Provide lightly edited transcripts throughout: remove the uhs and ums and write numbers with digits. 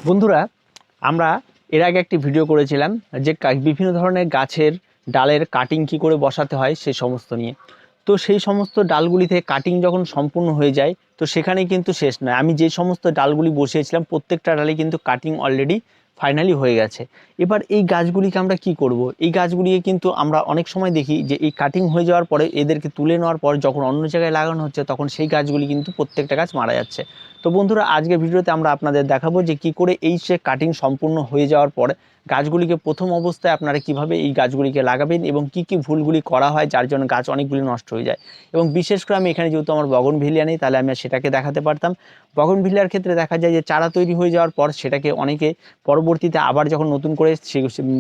বন্ধুরা, আমরা এর আগে একটি ভিডিও করেছিলাম যে বিভিন্ন ধরনের গাছের ডালের কাটিং কী করে বসাতে হয় সে সমস্ত নিয়ে। তো সেই সমস্ত ডালগুলিতে কাটিং যখন সম্পূর্ণ হয়ে যায় তো সেখানেই কিন্তু শেষ নয়। আমি যে সমস্ত ডালগুলি বসিয়েছিলাম প্রত্যেকটা ডালে কিন্তু কাটিং অলরেডি ফাইনালি হয়ে গেছে। এবার এই গাছগুলিকে আমরা কি করব? এই গাছগুলিকে কিন্তু আমরা অনেক সময় দেখি যে এই কাটিং হয়ে যাওয়ার পরে এদেরকে তুলে নেওয়ার পর যখন অন্য জায়গায় লাগানো হচ্ছে তখন সেই গাছগুলি কিন্তু প্রত্যেকটা গাছ মারা যাচ্ছে। তো বন্ধুরা, আজকে ভিডিওতে আমরা আপনাদের দেখাবো যে কি করে এই সে কাটিং সম্পূর্ণ হয়ে যাওয়ার পর গাছগুলিকে প্রথম অবস্থায় আপনারা কিভাবে এই গাছগুলিকে লাগাবেন এবং কি কি ভুলগুলি করা হয় যার জন্য গাছ অনেকগুলি নষ্ট হয়ে যায়। এবং বিশেষ করে আমি এখানে যেহেতু আমার বগনভিলিয়া নেই তাহলে আমি সেটাকে দেখাতে পারতাম। বগনভিলিয়ার ক্ষেত্রে দেখা যায় যে চারা তৈরি হয়ে যাওয়ার পর সেটাকে অনেকে পরবর্তীতে আবার যখন নতুন করে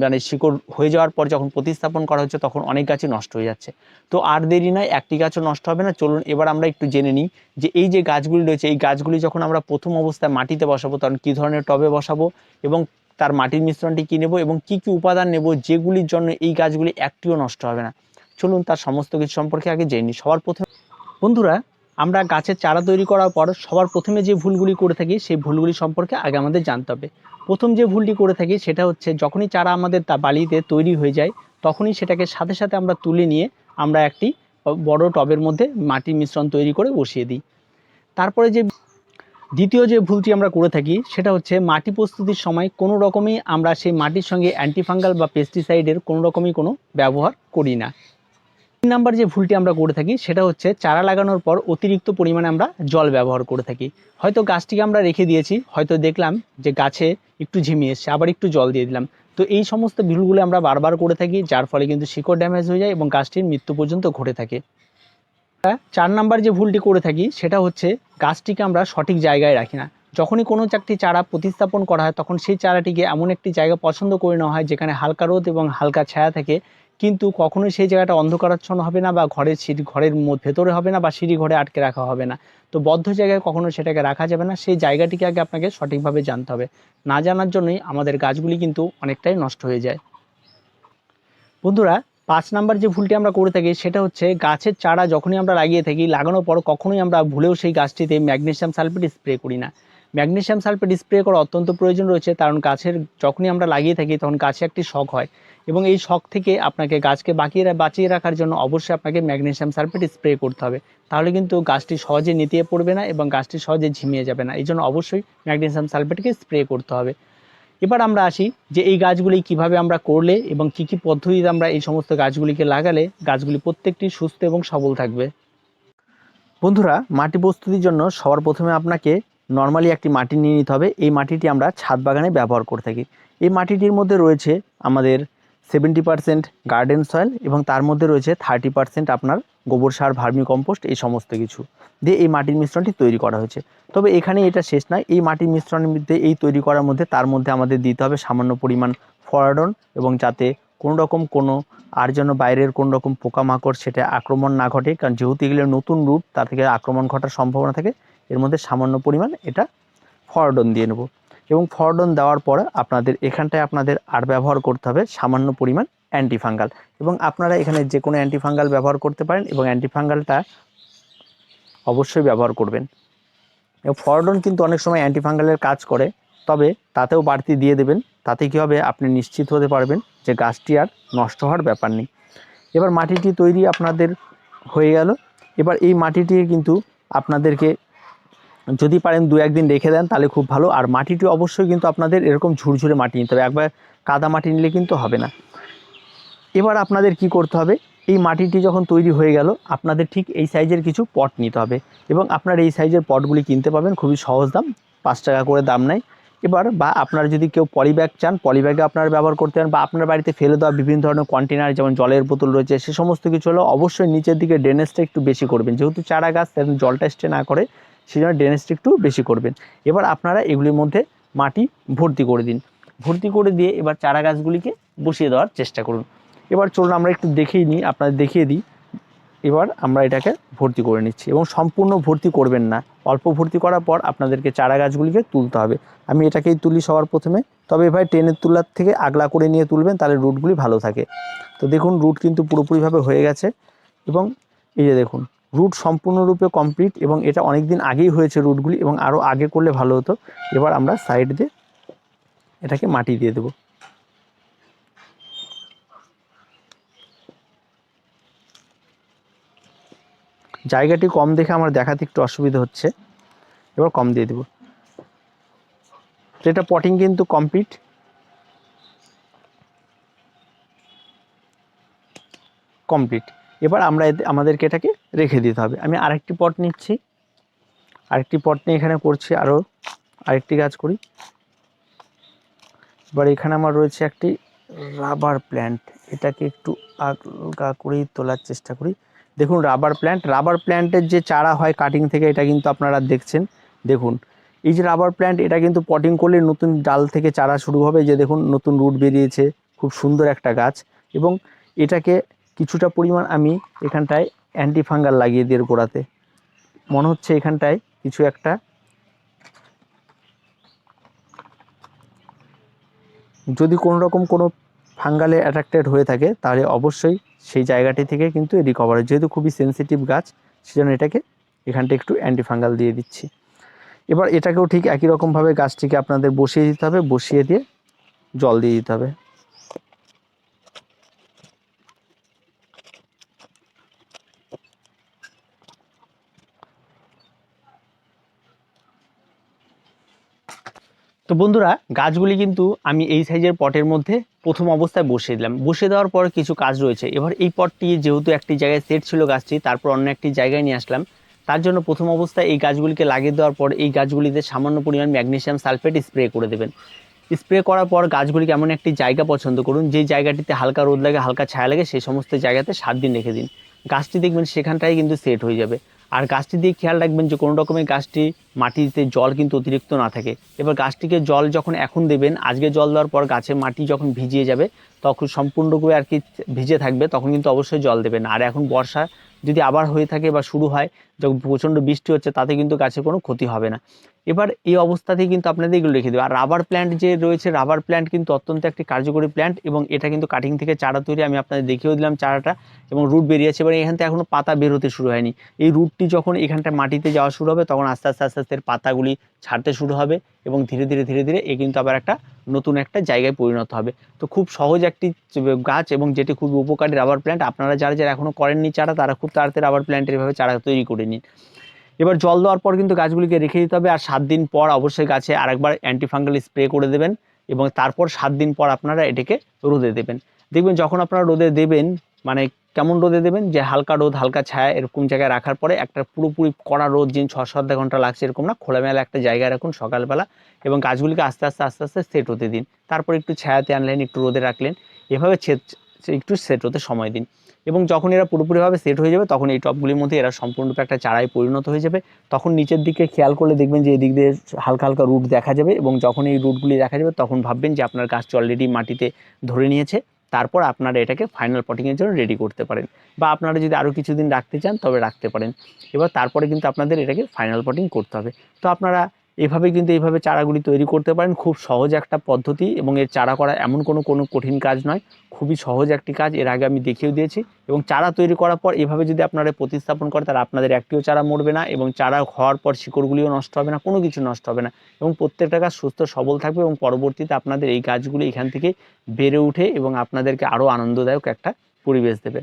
মানে শিকড় হয়ে যাওয়ার পর যখন প্রতিস্থাপন করা হচ্ছে তখন অনেক গাছই নষ্ট হয়ে যাচ্ছে। তো আর দেরি নয়, একটি গাছও নষ্ট হবে না। চলুন এবার আমরা একটু জেনে নিই যে এই যে গাছগুলি রয়েছে এই গাছগুলি যখন আমরা প্রথম অবস্থায় মাটিতে বসাবো তখন কী ধরনের টবে বসাবো এবং তার মাটির মিশ্রণটি কী নেব এবং কি কি উপাদান নেব যেগুলির জন্য এই গাছগুলি একটিও নষ্ট হবে না। চলুন তার সমস্ত কিছু সম্পর্কে আগে জেনে নিই। সবার প্রথমে বন্ধুরা, আমরা গাছের চারা তৈরি করার পর সবার প্রথমে যে ভুলগুলি করে থাকি সেই ভুলগুলি সম্পর্কে আগে আমাদের জানতে হবে। প্রথম যে ভুলটি করে থাকি সেটা হচ্ছে যখনই চারা আমাদের বালিতে তৈরি হয়ে যায় তখনই সেটাকে সাথে সাথে আমরা তুলে নিয়ে আমরা একটি বড় টবের মধ্যে মাটির মিশ্রণ তৈরি করে বসিয়ে দিই। তারপরে যে দ্বিতীয় যে ভুলটি আমরা করে থাকি সেটা হচ্ছে মাটি প্রস্তুতির সময় কোনো রকমই আমরা সেই মাটির সঙ্গে অ্যান্টিফাঙ্গাল বা পেস্টিসাইডের কোনো রকমই কোনো ব্যবহার করি না। 3 নাম্বার যে ভুলটি আমরা করে থাকি সেটা হচ্ছে চারা লাগানোর পর অতিরিক্ত পরিমাণে আমরা জল ব্যবহার করে থাকি। হয়তো গাছটিকে আমরা রেখে দিয়েছি, হয়তো দেখলাম যে গাছে একটু ঝিমিয়ে এসছে, আবার একটু জল দিয়ে দিলাম। তো এই সমস্ত ভুলগুলো আমরা বারবার করে থাকি যার ফলে কিন্তু শিকড় ড্যামেজ হয়ে যায় এবং গাছটির মৃত্যু পর্যন্ত ঘটে থাকে। 4 নাম্বার যে ভুলটি করে থাকি সেটা হচ্ছে গাছটিকে আমরা সঠিক জায়গায় রাখি না। যখনই কোনো একটি চারা প্রতিস্থাপন করা হয় তখন সেই চারাটিকে এমন একটি জায়গা পছন্দ করে নেওয়া হয় যেখানে হালকা রোদ এবং হালকা ছায়া থাকে, কিন্তু কখনোই সেই জায়গাটা অন্ধকারাচ্ছন্ন হবে না বা ঘরের ভেতরে হবে না বা সিঁড়ি ঘরে আটকে রাখা হবে না। তো বদ্ধ জায়গায় কখনো সেটাকে রাখা যাবে না। সেই জায়গাটিকে আগে আপনাকে সঠিকভাবে জানতে হবে। না জানার জন্যই আমাদের গাছগুলি কিন্তু অনেকটাই নষ্ট হয়ে যায়। বন্ধুরা, 5 নাম্বার যে ভুলটি আমরা করে থাকি সেটা হচ্ছে গাছের চারা যখনই আমরা লাগিয়ে থাকি লাগানোর পর কখনোই আমরা ভুলেও সেই গাছটিতে ম্যাগনেসিয়াম সালফেট স্প্রে করি না। ম্যাগনেসিয়াম সালফেট স্প্রে করা অত্যন্ত প্রয়োজন রয়েছে, কারণ গাছের যখনই আমরা লাগিয়ে থাকি তখন গাছে একটি শক হয় এবং এই শক থেকে আপনাকে গাছকে বাঁচিয়ে রাখার জন্য অবশ্যই আপনাকে ম্যাগনেসিয়াম সালফেট স্প্রে করতে হবে। তাহলে কিন্তু গাছটি সহজে নেতিয়ে পড়বে না এবং গাছটি সহজে ঝিমিয়ে যাবে না। এই জন্য অবশ্যই ম্যাগনেসিয়াম সালফেটকে স্প্রে করতে হবে। এবার আমরা আসি যে এই গাছগুলি কিভাবে আমরা করলে এবং কি কি পদ্ধতিতে আমরা এই সমস্ত গাছগুলিকে লাগালে গাছগুলি প্রত্যেকটি সুস্থ এবং সবল থাকবে। বন্ধুরা, মাটি প্রস্তুতির জন্য সবার প্রথমে আপনাকে নর্মালি একটি মাটি নিয়ে নিতে হবে। এই মাটিটি আমরা ছাদ বাগানে ব্যবহার করে থাকি। এই মাটিটির মধ্যে রয়েছে আমাদের 70% গার্ডেন সয়েল এবং তার মধ্যে রয়েছে 30% আপনার গোবর সার, ভার্মি কম্পোস্ট, এই সমস্ত কিছু দিয়ে এই মাটির মিশ্রণটি তৈরি করা হয়েছে। তবে এখানে এটা শেষ নয়, এই মাটির মিশ্রণের মধ্যে এই তৈরি করার মধ্যে তার মধ্যে আমাদের দিতে হবে সামান্য পরিমাণ ফরডন, এবং যাতে কোনো আর যেন বাইরের কোনো রকম পোকামাকড় সেটা আক্রমণ না ঘটে, কারণ যেহেতু এগুলো নতুন রুট তা থেকে আক্রমণ ঘটার সম্ভাবনা থাকে। এর মধ্যে সামান্য পরিমাণ এটা ফরডন দিয়ে নেব এবং ফরডন দেওয়ার পর আপনাদের এখানটায় আপনাদের আর ব্যবহার করতে হবে সামান্য পরিমাণ অ্যান্টিফাঙ্গাল, এবং আপনারা এখানে যে কোনো অ্যান্টিফাঙ্গাল ব্যবহার করতে পারেন এবং অ্যান্টিফাঙ্গালটা অবশ্যই ব্যবহার করবেন। এবং ফরডন কিন্তু অনেক সময় অ্যান্টিফাঙ্গালের কাজ করে, তবে তাতেও বাড়তি দিয়ে দেবেন। তাতে কী হবে, আপনি নিশ্চিত হতে পারবেন যে গাছটি আর নষ্ট হওয়ার ব্যাপার নেই। এবার মাটিটি তৈরি আপনাদের হয়ে গেল। এবার এই মাটিটি কিন্তু আপনাদেরকে যদি পারেন 2-1 দিন রেখে দেন তাহলে খুব ভালো। আর মাটিটি অবশ্যই কিন্তু আপনাদের এরকম ঝুরঝুরে মাটি নিতে হবে, একবার কাদা মাটি নিলে কিন্তু হবে না। এবার আপনাদের কি করতে হবে, এই মাটিটি যখন তৈরি হয়ে গেল আপনাদের ঠিক এই সাইজের কিছু পট নিতে হবে এবং আপনার এই সাইজের পটগুলি কিনতে পাবেন খুবই সহজ দাম, 5 টাকা করে দাম নেয়। এবার বা আপনারা যদি কেউ পলিব্যাগ চান পলিব্যাগে আপনারা ব্যবহার করতে পারেন, বা আপনার বাড়িতে ফেলে দেওয়া বিভিন্ন ধরনের কন্টেনার যেমন জলের বোতল রয়েছে সে সমস্ত কিছু হলো অবশ্যই নিচের দিকে ড্রেনেজটা একটু বেশি করবেন, যেহেতু চারা গাছ তেমন জলটা স্টে না করে সেই জন্য ড্রেনেজটা একটু বেশি করবেন। এবার আপনারা এগুলির মধ্যে মাটি ভর্তি করে দিন, ভর্তি করে দিয়ে এবার চারা গাছগুলিকে বসিয়ে দেওয়ার চেষ্টা করুন। এবার চলুন আমরা একটু দেখেই নিই, আপনাদের দেখিয়ে দিই। এবার আমরা এটাকে ভর্তি করে নিচ্ছি এবং সম্পূর্ণ ভর্তি করবেন না, অল্প ভর্তি করার পর আপনাদেরকে চারা গাছগুলিকে তুলতে হবে। আমি এটাকেই তুলি সবার প্রথমে, তবে ভাই টেনের তুলার থেকে আগলা করে নিয়ে তুলবেন, তাহলে রুটগুলি ভালো থাকে। তো দেখুন রুট কিন্তু পুরোপুরিভাবে হয়ে গেছে এবং এই যে দেখুন রুট সম্পূর্ণরূপে কমপ্লিট এবং এটা অনেক দিন আগেই হয়েছে রুটগুলি, এবং আরও আগে করলে ভালো হতো। এবার আমরা সাইড দিয়ে এটাকে মাটি দিয়ে দেব। জায়গাটি কম দেখে আমার দেখাতে একটু অসুবিধা হচ্ছে, এবার কম দিয়ে দেব। এটা পটিং কিন্তু কমপ্লিট। এবার আমরা আমাদেরকে এটাকে রেখে দিতে হবে। আমি আরেকটি পট নিচ্ছি, আরেকটি পট নিয়ে এখানে করছি, আরও আরেকটি গাছ করি। এবার এখানে আমার রয়েছে একটি রাবার প্ল্যান্ট, এটাকে একটু আলগা করেই তোলার চেষ্টা করি। দেখুন রাবার প্ল্যান্টের যে চারা হয় কাটিং থেকে, এটা কিন্তু আপনারা দেখছেন। দেখুন এই যে রাবার প্ল্যান্ট, এটা কিন্তু পটিং করলে নতুন ডাল থেকে চারা শুরু হবে। যে দেখুন নতুন রুট বেরিয়েছে, খুব সুন্দর একটা গাছ। এবং এটাকে কিছুটা পরিমাণ আমি এখানটায় অ্যান্টিফাঙ্গাল লাগিয়ে দিয়ে গোড়াতে, মনে হচ্ছে এখানটায় কিছু একটা যদি কোনো রকম কোনো ফাঙ্গালে অ্যাট্রাক্টেড হয়ে থাকে, তাহলে অবশ্যই সেই জায়গাটি থেকে কিন্তু রিকভার হয়। যেহেতু খুবই সেনসিটিভ গাছ, সেজন্য এটাকে এখানটা একটু অ্যান্টিফাঙ্গাল দিয়ে দিচ্ছি। এবার এটাকেও ঠিক একই রকমভাবে গাছটিকে আপনাদের বসিয়ে দিতে হবে, বসিয়ে দিয়ে জল দিয়ে দিতে হবে। তো বন্ধুরা, গাছগুলি কিন্তু আমি এই সাইজের পটের মধ্যে প্রথম অবস্থায় বসিয়ে দিলাম। বসিয়ে দেওয়ার পর কিছু কাজ রয়েছে। এবার এই পটটি যেহেতু একটি জায়গায় সেট ছিল গাছটি, তারপর অন্য একটি জায়গায় নিয়ে আসলাম। তার জন্য প্রথম অবস্থায় এই গাছগুলিকে লাগিয়ে দেওয়ার পর এই গাছগুলিতে সামান্য পরিমাণ ম্যাগনেসিয়াম সালফেট স্প্রে করে দেবেন। স্প্রে করার পর গাছগুলিকে এমন একটি জায়গা পছন্দ করুন, যেই জায়গাটিতে হালকা রোদ লাগে, হালকা ছায়া লাগে, সেই সমস্ত জায়গাতে 7 দিন রেখে দিন। গাছটি দেখবেন সেখানটাই কিন্তু সেট হয়ে যাবে। আর গাছটি দিয়ে খেয়াল রাখবেন যে কোনো রকমের গাছটি মাটিতে জল কিন্তু অতিরিক্ত না থাকে। এবার গাছটিকে জল যখন এখন দেবেন, আজকে জল দেওয়ার পর গাছের মাটি যখন ভিজিয়ে যাবে, তখন সম্পূর্ণরূপে আর কি ভিজে থাকবে, তখন কিন্তু অবশ্যই জল দেবেন। আর এখন বর্ষা যদি আবার হয়ে থাকে বা শুরু হয়, যখন প্রচণ্ড বৃষ্টি হচ্ছে, তাতে কিন্তু গাছের কোনো ক্ষতি হবে না। এবার এই অবস্থাতেই কিন্তু আপনাদের এগুলো রেখে দেবে। আর রাবার প্ল্যান্ট যে রয়েছে, রাবার প্ল্যান্ট কিন্তু অত্যন্ত একটি কার্যকরী প্ল্যান্ট, এবং এটা কিন্তু কাটিং থেকে চারা তৈরি। আমি আপনাদের দেখিয়েও দিলাম চারাটা, এবং রুট বেরিয়েছে। এবার এখান থেকে এখনও পাতা বের হতে শুরু হয়নি। এই রুটটি যখন এখানটা মাটিতে যাওয়া শুরু হবে, তখন আস্তে আস্তে আস্তে আস্তে পাতাগুলি ছাড়তে শুরু হবে, এবং ধীরে ধীরে ধীরে ধীরে এ কিন্তু আবার একটা নতুন একটা জায়গায় পরিণত হবে। তো খুব সহজ একটি গাছ, এবং যেটি খুব উপকারী রাবার প্ল্যান্ট। আপনারা যারা যারা এখনও করেননি চারা, তারা খুব তাড়াতাড়ি রাবার প্ল্যান্টের এভাবে চারা তৈরি করে নিন। এবার জল দেওয়ার পর কিন্তু গাছগুলিকে রেখে দিতে হবে। আর 7 দিন পর অবশ্যই গাছে আরেকবার অ্যান্টিফাঙ্গাল স্প্রে করে দেবেন, এবং তারপর 7 দিন পর আপনারা এটাকে রোদে দেবেন। দেখবেন যখন আপনারা রোদে দেবেন, মানে কেমন রোদে দেবেন, যে হালকা রোদ হালকা ছায়া এরকম জায়গায় রাখার পরে, একটা পুরোপুরি কড়া রোদ যে 6-7 ঘন্টা লাগছে এরকম না, খোলামেলা একটা জায়গায় রাখুন সকালবেলা, এবং গাছগুলিকে আস্তে আস্তে আস্তে আস্তে সেট হতে দিন। তারপর একটু ছায়াতে আনলেন, একটু রোদে রাখলেন, এভাবে একটু সেট হতে সময় দিন। এবং যখন এরা পুরোপুরিভাবে সেট হয়ে যাবে, তখন এই টবগুলির মধ্যে এরা সম্পূর্ণরূপে একটা চারায় পরিণত হয়ে যাবে। তখন নিচের দিকে খেয়াল করলে দেখবেন যে এদিক দিয়ে হালকা হালকা রুট দেখা যাবে, এবং যখন এই রুটগুলি দেখা যাবে, তখন ভাববেন যে আপনার গাছটি অলরেডি মাটিতে ধরে নিয়েছে। তারপর আপনারা এটাকে ফাইনাল পটিংয়ের জন্য রেডি করতে পারেন, বা আপনারা যদি আরও কিছুদিন রাখতে চান তবে রাখতে পারেন। এবার তারপরে কিন্তু আপনাদের এটাকে ফাইনাল পটিং করতে হবে। তো আপনারা এভাবে কিন্তু এইভাবে চারাগুলি তৈরি করতে পারেন। খুব সহজ একটা পদ্ধতি, এবং এর চারা করা এমন কোনো কঠিন কাজ নয়, খুবই সহজ একটি কাজ। এর আগে আমি দেখিয়েও দিয়েছি। এবং চারা তৈরি করার পর এভাবে যদি আপনারা প্রতিস্থাপন করেন, তাহলে আপনাদের একটিও চারা মরবে না, এবং চারা হওয়ার পর শিকড়গুলিও নষ্ট হবে না, কোনো কিছু নষ্ট হবে না, এবং প্রত্যেকটা গাছ সুস্থ সবল থাকবে, এবং পরবর্তীতে আপনাদের এই গাছগুলি এখান থেকে বেড়ে উঠে এবং আপনাদেরকে আরও আনন্দদায়ক একটা পরিবেশ দেবে।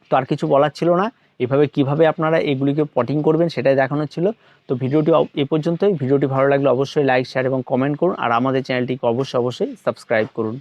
তো আর কিছু বলার ছিল না। এভাবে কিভাবে আপনারা এগুলিকে পটিং করবেন সেটাই দেখানোর ছিল। তো ভিডিওটি এ পর্যন্তই। ভিডিওটি ভালো লাগলে অবশ্যই লাইক, শেয়ার এবং কমেন্ট করুন, আর আমাদের চ্যানেলটিকে অবশ্যই সাবস্ক্রাইব করুন।